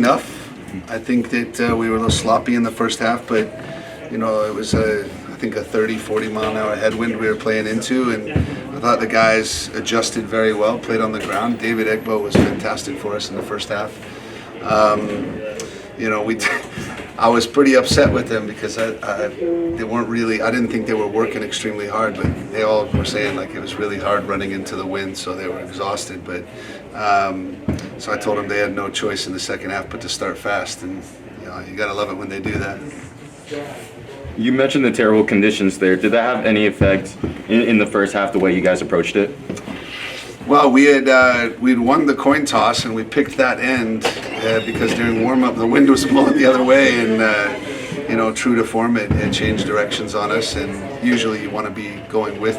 enough. I think that we were a little sloppy in the first half, but it was I think a 30, 40 mile an hour headwind we were playing into, and I thought the guys adjusted very well, played on the ground. David Egbo was fantastic for us in the first half. I was pretty upset with them because they weren't really. I didn't think they were working extremely hard, but they all were saying like it was really hard running into the wind, so they were exhausted. But so I told them they had no choice in the second half but to start fast, and you gotta love it when they do that. You mentioned the terrible conditions there. Did that have any effect in the first half, the way you guys approached it? Well, we'd won the coin toss and we picked that end because during warm-up the wind was blowing the other way, and true to form, it changed directions on us. And usually you want to be going with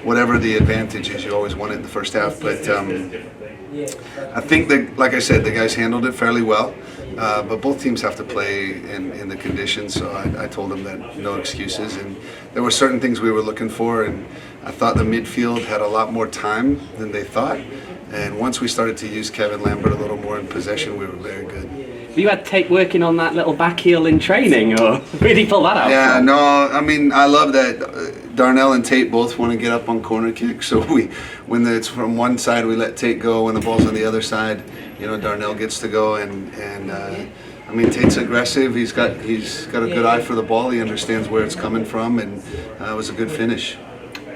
whatever the advantage is. You always want it in the first half, but I think that, like I said, the guys handled it fairly well. But both teams have to play in the conditions, so I told them that no excuses. And there were certain things we were looking for, and I thought the midfield had a lot more time than they thought. And once we started to use Kevin Lambert a little more in possession, we were very good. You had Tate working on that little back heel in training, or really pull that out? Yeah, no, I mean, I love that Darnell and Tate both want to get up on corner kicks. So when it's from one side, we let Tate go. When the ball's on the other side, Darnell gets to go. And I mean, Tate's aggressive. He's got a good eye for the ball. He understands where it's coming from, and it was a good finish.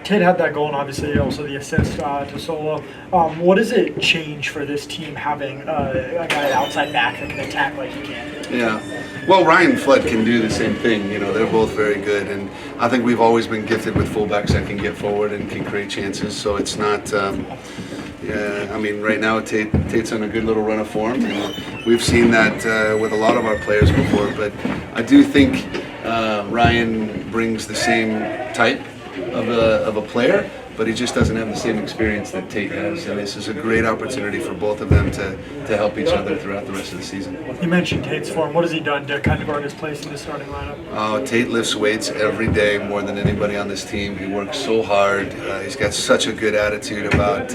Tate had that goal, and obviously also the assist to Solo. What does it change for this team having a guy outside back that can attack like he can? Yeah. Well, Ryan Flood can do the same thing. They're both very good, and I think we've always been gifted with fullbacks that can get forward and can create chances. So it's not. I mean, right now Tate's on a good little run of form, and we've seen that with a lot of our players before. But I do think Ryan brings the same type of a player, but he just doesn't have the same experience that Tate has, and this is a great opportunity for both of them to help each other throughout the rest of the season. You mentioned Tate's form. What has he done to kind of earn his place in the starting lineup? Oh, Tate lifts weights every day more than anybody on this team. He works so hard. He's got such a good attitude about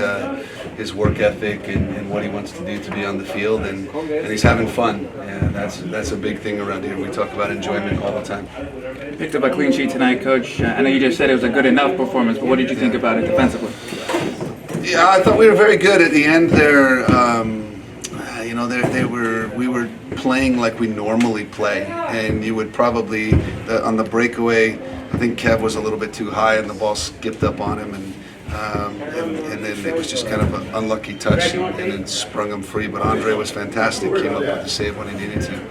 his work ethic and what he wants to do to be on the field, and he's having fun. Yeah, that's a big thing around here. We talk about enjoyment all the time. You picked up a clean sheet tonight, Coach. I know you just said it was a good enough performance, but what did you think about it defensively? Yeah, I thought we were very good at the end there. We were playing like we normally play, and you would probably on the breakaway, I think Kev was a little bit too high and the ball skipped up on him, and then it was just kind of an unlucky touch and then sprung him free. But Andre was fantastic, came up with the save when he needed to.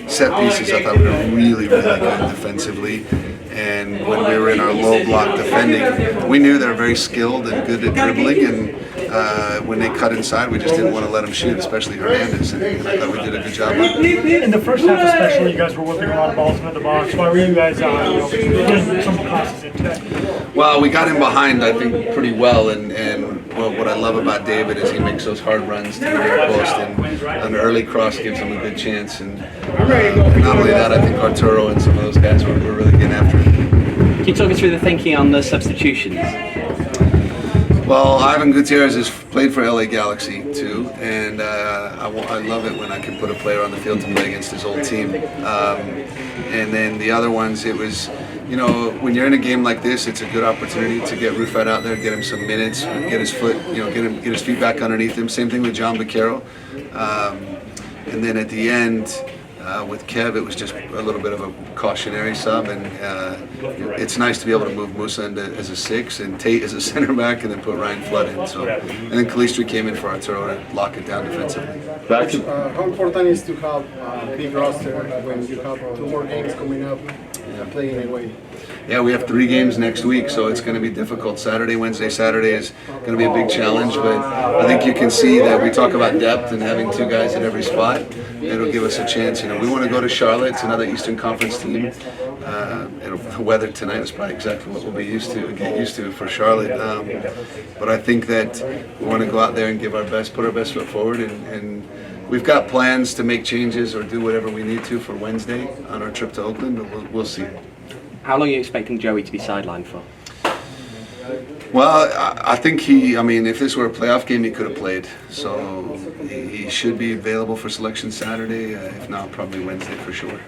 Set pieces, I thought we were really, really good defensively. And when we were in our low block defending, we knew they were very skilled and good at dribbling. And when they cut inside, we just didn't want to let them shoot, especially Hernandez. And I thought we did a good job. In the first half, especially, you guys were whipping a lot of balls into the box. Why were you guys getting some crosses in today? Well, we got him behind, I think, pretty well. And what I love about David is he makes those hard runs to the near post, and an early cross gives him a good chance. And not only that, I think Arturo and some of those guys were really getting after it. Can you talk us through the thinking on the substitutions? Well, Ivan Gutierrez has played for LA Galaxy too, and I love it when I can put a player on the field to play against his old team. And then the other ones, it was, when you're in a game like this, it's a good opportunity to get Rufat out there, get him some minutes, get his foot, get his feet back underneath him. Same thing with John Vaquero. And then at the end, with Kev, it was just a little bit of a cautionary sub, and it's nice to be able to move Musa as a 6 and Tate as a center back, and then put Ryan Flood in. So, and then Calistri came in for Arturo to lock it down defensively. How important is to have a big roster when you have 2 more games coming up playing away? Yeah, we have 3 games next week, so it's going to be difficult. Saturday, Wednesday, Saturday is going to be a big challenge, but I think you can see that we talk about depth and having 2 guys at every spot. It'll give us a chance. We want to go to Charlotte. It's another Eastern Conference team. The weather tonight is probably exactly what we'll get used to for Charlotte. But I think that we want to go out there and give our best, put our best foot forward, and we've got plans to make changes or do whatever we need to for Wednesday on our trip to Oakland, but we'll see. How long are you expecting Joey to be sidelined for? Well, I think I mean, if this were a playoff game, he could have played. So he should be available for selection Saturday. If not, probably Wednesday for sure.